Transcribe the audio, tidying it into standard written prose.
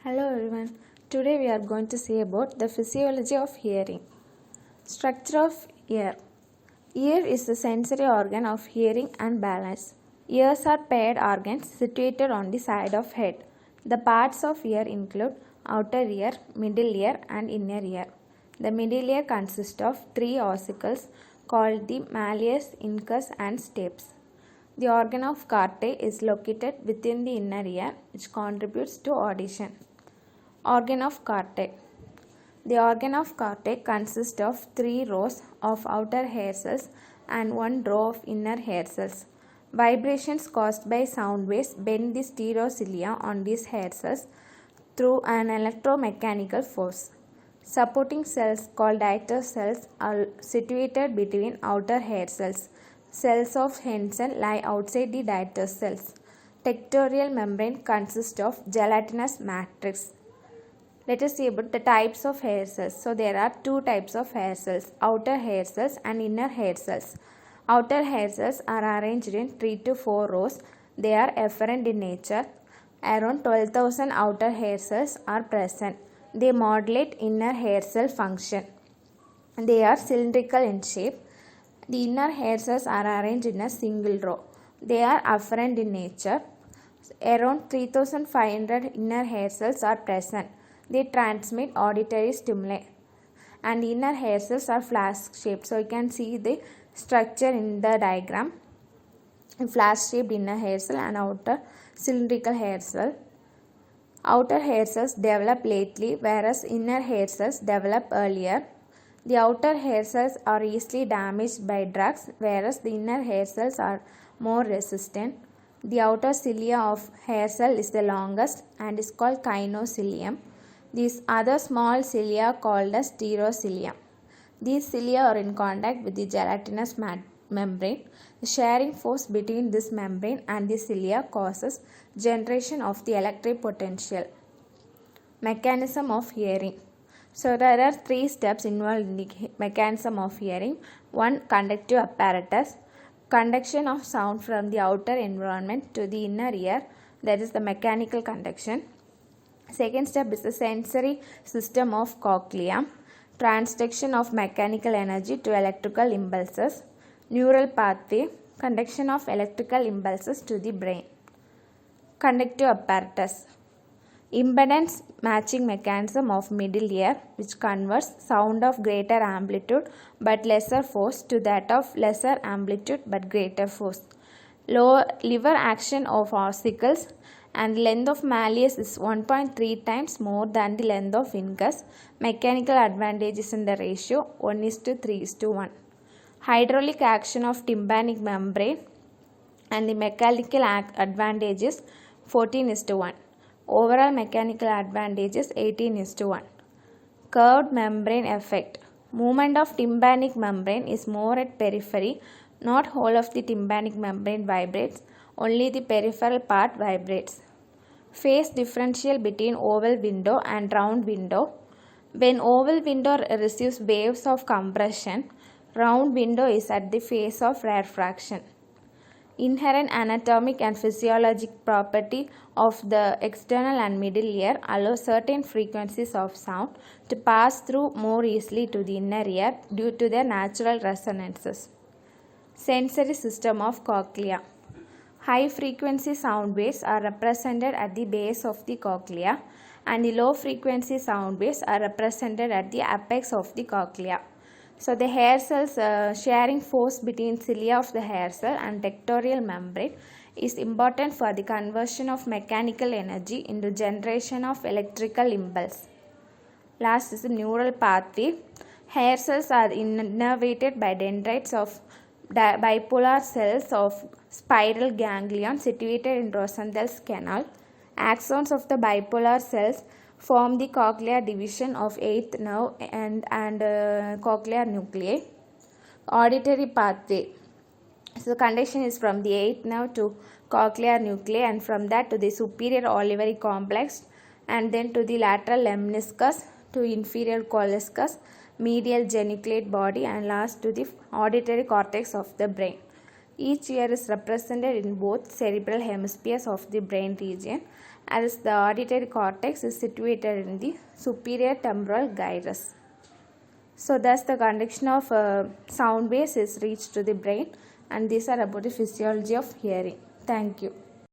Hello everyone. Today we are going to see about the physiology of hearing. Structure of ear. Ear is the sensory organ of hearing and balance. Ears are paired organs situated on the side of head. The parts of ear include outer ear, middle ear and inner ear. The middle ear consists of three ossicles called the malleus, incus and stapes. The organ of Carte is located within the inner ear, which contributes to audition. Organ of Carte. The organ of Carte consists of three rows of outer hair cells and one row of inner hair cells. Vibrations caused by sound waves bend the stereocilia on these hair cells through an electromechanical force. Supporting cells called diaster cells are situated between outer hair cells. Cells of Hensen lie outside the diaster cells. Tectorial membrane consists of gelatinous matrix. Let us see about the types of hair cells. So there are two types of hair cells, outer hair cells and inner hair cells. Outer hair cells are arranged in 3 to 4 rows. They are efferent in nature. Around 12,000 outer hair cells are present. They modulate inner hair cell function. They are cylindrical in shape. The inner hair cells are arranged in a single row. They are afferent in nature. Around 3,500 inner hair cells are present. They transmit auditory stimuli, and the inner hair cells are flask shaped. So you can see the structure in the diagram. Flask shaped inner hair cell and outer cylindrical hair cell. Outer hair cells develop lately, whereas inner hair cells develop earlier. The outer hair cells are easily damaged by drugs, whereas the inner hair cells are more resistant. The outer cilia of hair cell is the longest and is called kinocilium. These other small cilia called as stereocilia. These cilia are in contact with the gelatinous membrane. The sharing force between this membrane and the cilia causes generation of the electric potential. Mechanism of hearing. So there are three steps involved in the mechanism of hearing. One, conductive apparatus. Conduction of sound from the outer environment to the inner ear, that is the mechanical conduction. Second step is the sensory system of cochlea. Transduction of mechanical energy to electrical impulses. Neural pathway. Conduction of electrical impulses to the brain. Conductive apparatus. Impedance matching mechanism of middle ear, which converts sound of greater amplitude but lesser force to that of lesser amplitude but greater force. Lever action of ossicles, and length of malleus is 1.3 times more than the length of incus. Mechanical advantages in the ratio 1:3:1. Hydraulic action of tympanic membrane, and the mechanical advantages 14:1. Overall mechanical advantages 18:1. Curved membrane effect. Movement of tympanic membrane is more at periphery. Not whole of the tympanic membrane vibrates, only the peripheral part vibrates. Phase differential between oval window and round window. When oval window receives waves of compression, round window is at the phase of rarefaction. Inherent anatomic and physiologic property of the external and middle ear allow certain frequencies of sound to pass through more easily to the inner ear due to their natural resonances. Sensory system of cochlea. High frequency sound waves are represented at the base of the cochlea, and the low frequency sound waves are represented at the apex of the cochlea. So the hair cells sharing force between cilia of the hair cell and tectorial membrane is important for the conversion of mechanical energy into generation of electrical impulse. Last is the neural pathway. Hair cells are innervated by dendrites of bipolar cells of spiral ganglion situated in Rosenthal's canal. Axons of the bipolar cells form the cochlear division of 8th nerve and cochlear nuclei. Auditory pathway. So conduction is from the 8th nerve to cochlear nuclei, and from that to the superior olivary complex, and then to the lateral lemniscus, to inferior coelicus, medial geniculate body, and last to the auditory cortex of the brain. Each ear is represented in both cerebral hemispheres of the brain region, as the auditory cortex is situated in the superior temporal gyrus. So thus the conduction of sound waves is reached to the brain, and these are about the physiology of hearing. Thank you.